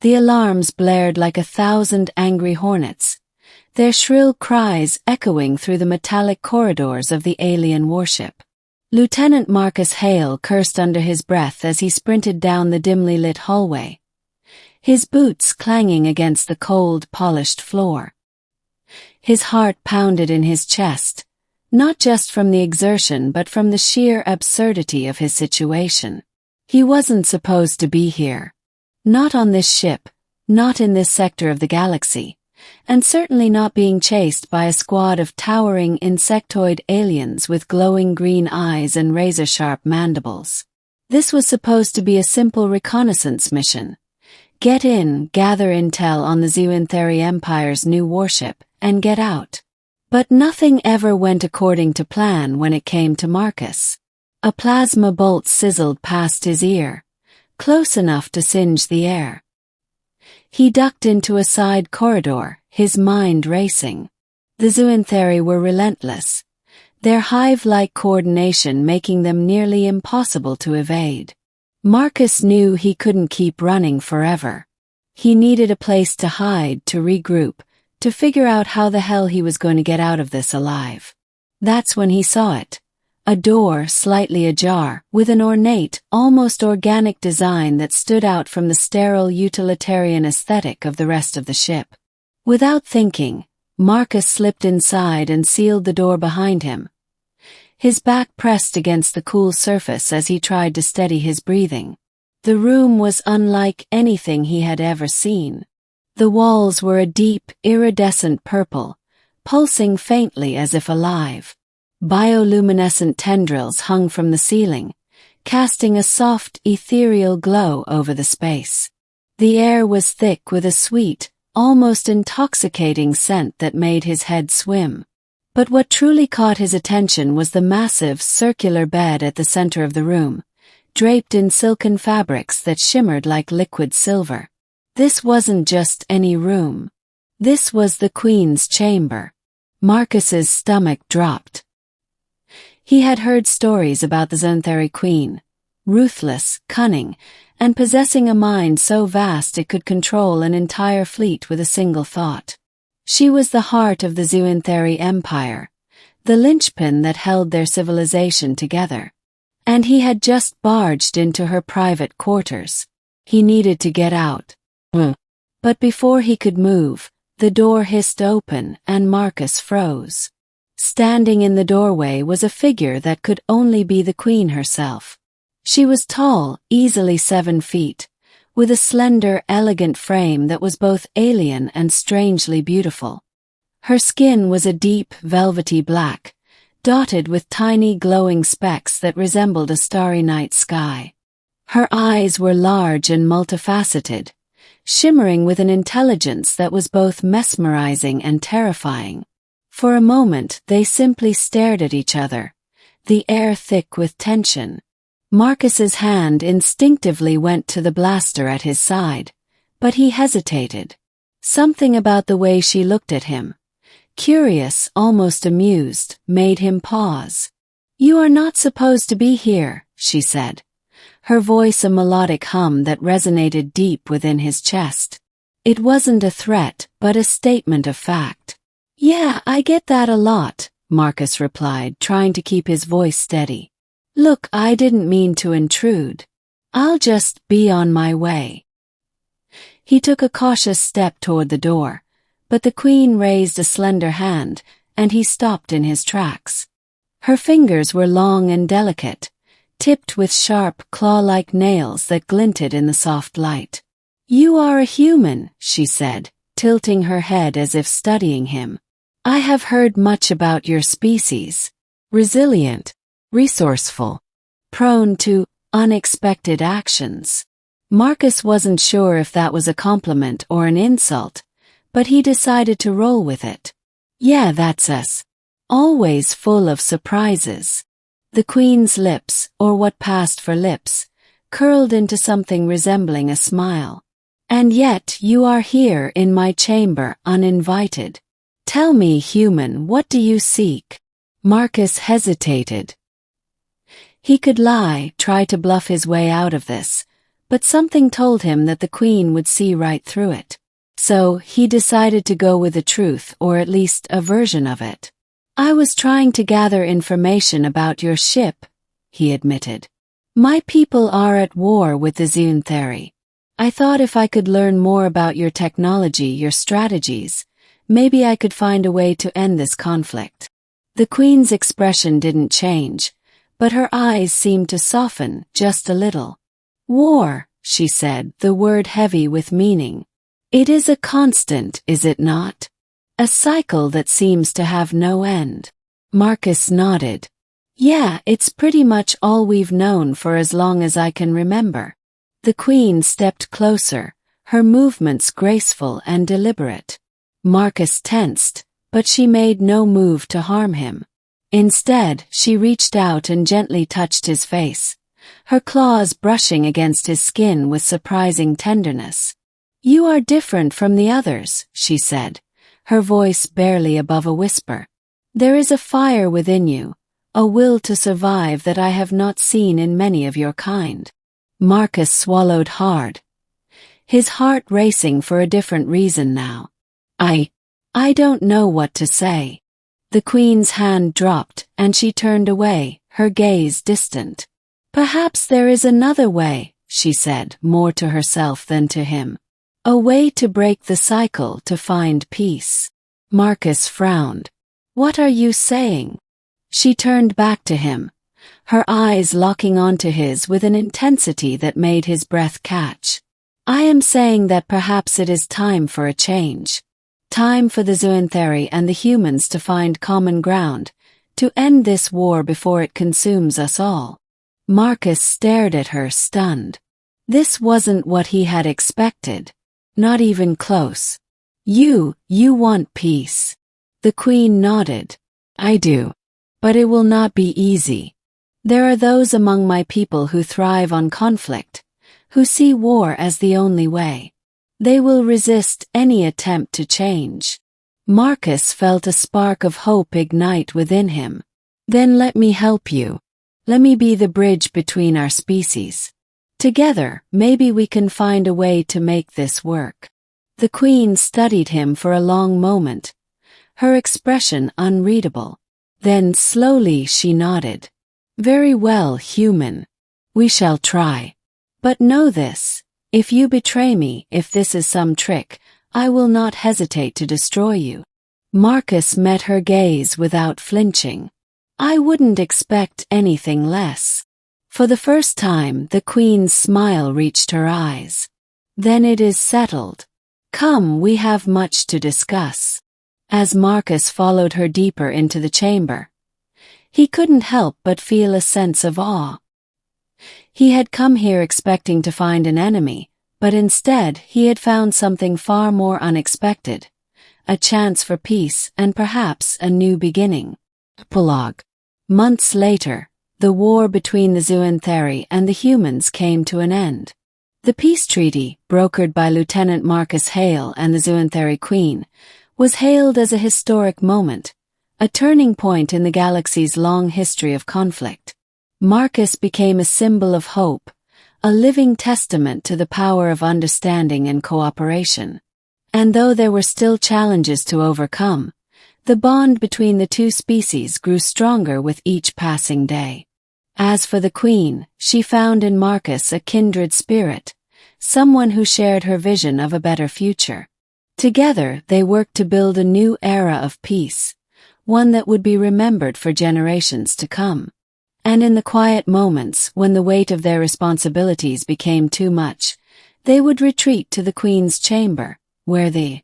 The alarms blared like 1,000 angry hornets, their shrill cries echoing through the metallic corridors of the alien warship. Lieutenant Marcus Hale cursed under his breath as he sprinted down the dimly lit hallway, his boots clanging against the cold, polished floor. His heart pounded in his chest, not just from the exertion but from the sheer absurdity of his situation. He wasn't supposed to be here. Not on this ship, not in this sector of the galaxy, and certainly not being chased by a squad of towering insectoid aliens with glowing green eyes and razor-sharp mandibles. This was supposed to be a simple reconnaissance mission. Get in, gather intel on the Zyn'thari Empire's new warship, and get out. But nothing ever went according to plan when it came to Marcus. A plasma bolt sizzled past his ear, close enough to singe the air. He ducked into a side corridor, his mind racing. The Zyn'thari were relentless, their hive-like coordination making them nearly impossible to evade. Marcus knew he couldn't keep running forever. He needed a place to hide, to regroup, to figure out how the hell he was going to get out of this alive. That's when he saw it. A door slightly ajar, with an ornate, almost organic design that stood out from the sterile utilitarian aesthetic of the rest of the ship. Without thinking, Marcus slipped inside and sealed the door behind him, his back pressed against the cool surface as he tried to steady his breathing. The room was unlike anything he had ever seen. The walls were a deep, iridescent purple, pulsing faintly as if alive. Bioluminescent tendrils hung from the ceiling, casting a soft, ethereal glow over the space. The air was thick with a sweet, almost intoxicating scent that made his head swim. But what truly caught his attention was the massive, circular bed at the center of the room, draped in silken fabrics that shimmered like liquid silver. This wasn't just any room. This was the Queen's chamber. Marcus's stomach dropped. He had heard stories about the Zyn'thari Queen, ruthless, cunning, and possessing a mind so vast it could control an entire fleet with a single thought. She was the heart of the Zyn'thari Empire, the linchpin that held their civilization together. And he had just barged into her private quarters. He needed to get out. But before he could move, the door hissed open and Marcus froze. Standing in the doorway was a figure that could only be the Queen herself. She was tall, easily 7 feet, with a slender, elegant frame that was both alien and strangely beautiful. Her skin was a deep, velvety black, dotted with tiny glowing specks that resembled a starry night sky. Her eyes were large and multifaceted, shimmering with an intelligence that was both mesmerizing and terrifying. For a moment they simply stared at each other, the air thick with tension. Marcus's hand instinctively went to the blaster at his side, but he hesitated. Something about the way she looked at him, curious, almost amused, made him pause. "You are not supposed to be here," she said, her voice a melodic hum that resonated deep within his chest. It wasn't a threat, but a statement of fact. "Yeah, I get that a lot," Marcus replied, trying to keep his voice steady. "Look, I didn't mean to intrude. I'll just be on my way." He took a cautious step toward the door, but the Queen raised a slender hand, and he stopped in his tracks. Her fingers were long and delicate, tipped with sharp, claw-like nails that glinted in the soft light. "You are a human," she said, tilting her head as if studying him. "I have heard much about your species. Resilient, resourceful, prone to unexpected actions." Marcus wasn't sure if that was a compliment or an insult, but he decided to roll with it. "Yeah, that's us. Always full of surprises." The Queen's lips, or what passed for lips, curled into something resembling a smile. "And yet you are here in my chamber uninvited. Tell me, human, what do you seek?" Marcus hesitated. He could lie, try to bluff his way out of this, but something told him that the Queen would see right through it. So, he decided to go with the truth, or at least a version of it. "I was trying to gather information about your ship," he admitted. "My people are at war with the Zyn'thari. I thought if I could learn more about your technology, your strategies, maybe I could find a way to end this conflict." The Queen's expression didn't change, but her eyes seemed to soften just a little. "War," she said, the word heavy with meaning. "It is a constant, is it not? A cycle that seems to have no end." Marcus nodded. "Yeah, it's pretty much all we've known for as long as I can remember." The Queen stepped closer, her movements graceful and deliberate. Marcus tensed, but she made no move to harm him. Instead, she reached out and gently touched his face, her claws brushing against his skin with surprising tenderness. "You are different from the others," she said, her voice barely above a whisper. "There is a fire within you, a will to survive that I have not seen in many of your kind." Marcus swallowed hard, his heart racing for a different reason now. I don't know what to say." The Queen's hand dropped, and she turned away, her gaze distant. "Perhaps there is another way," she said, more to herself than to him. "A way to break the cycle, to find peace." Marcus frowned. "What are you saying?" She turned back to him, her eyes locking onto his with an intensity that made his breath catch. "I am saying that perhaps it is time for a change. Time for the Zyn'thari and the humans to find common ground, to end this war before it consumes us all." Marcus stared at her, stunned. This wasn't what he had expected. Not even close. You want peace." The Queen nodded. "I do. But it will not be easy. There are those among my people who thrive on conflict, who see war as the only way. They will resist any attempt to change." Marcus felt a spark of hope ignite within him. "Then let me help you. Let me be the bridge between our species. Together, maybe we can find a way to make this work." The Queen studied him for a long moment, her expression unreadable. Then slowly she nodded. "Very well, human. We shall try. But know this. If you betray me, if this is some trick, I will not hesitate to destroy you." Marcus met her gaze without flinching. "I wouldn't expect anything less." For the first time, the Queen's smile reached her eyes. "Then it is settled. Come, we have much to discuss." As Marcus followed her deeper into the chamber, he couldn't help but feel a sense of awe. He had come here expecting to find an enemy, but instead he had found something far more unexpected, a chance for peace and perhaps a new beginning. Epilogue. Months later, the war between the Zyn'thari and the humans came to an end. The peace treaty, brokered by Lieutenant Marcus Hale and the Zyn'thari Queen, was hailed as a historic moment, a turning point in the galaxy's long history of conflict. Marcus became a symbol of hope, a living testament to the power of understanding and cooperation. And though there were still challenges to overcome, the bond between the two species grew stronger with each passing day. As for the Queen, she found in Marcus a kindred spirit, someone who shared her vision of a better future. Together, they worked to build a new era of peace, one that would be remembered for generations to come. And in the quiet moments when the weight of their responsibilities became too much, they would retreat to the Queen's chamber, where the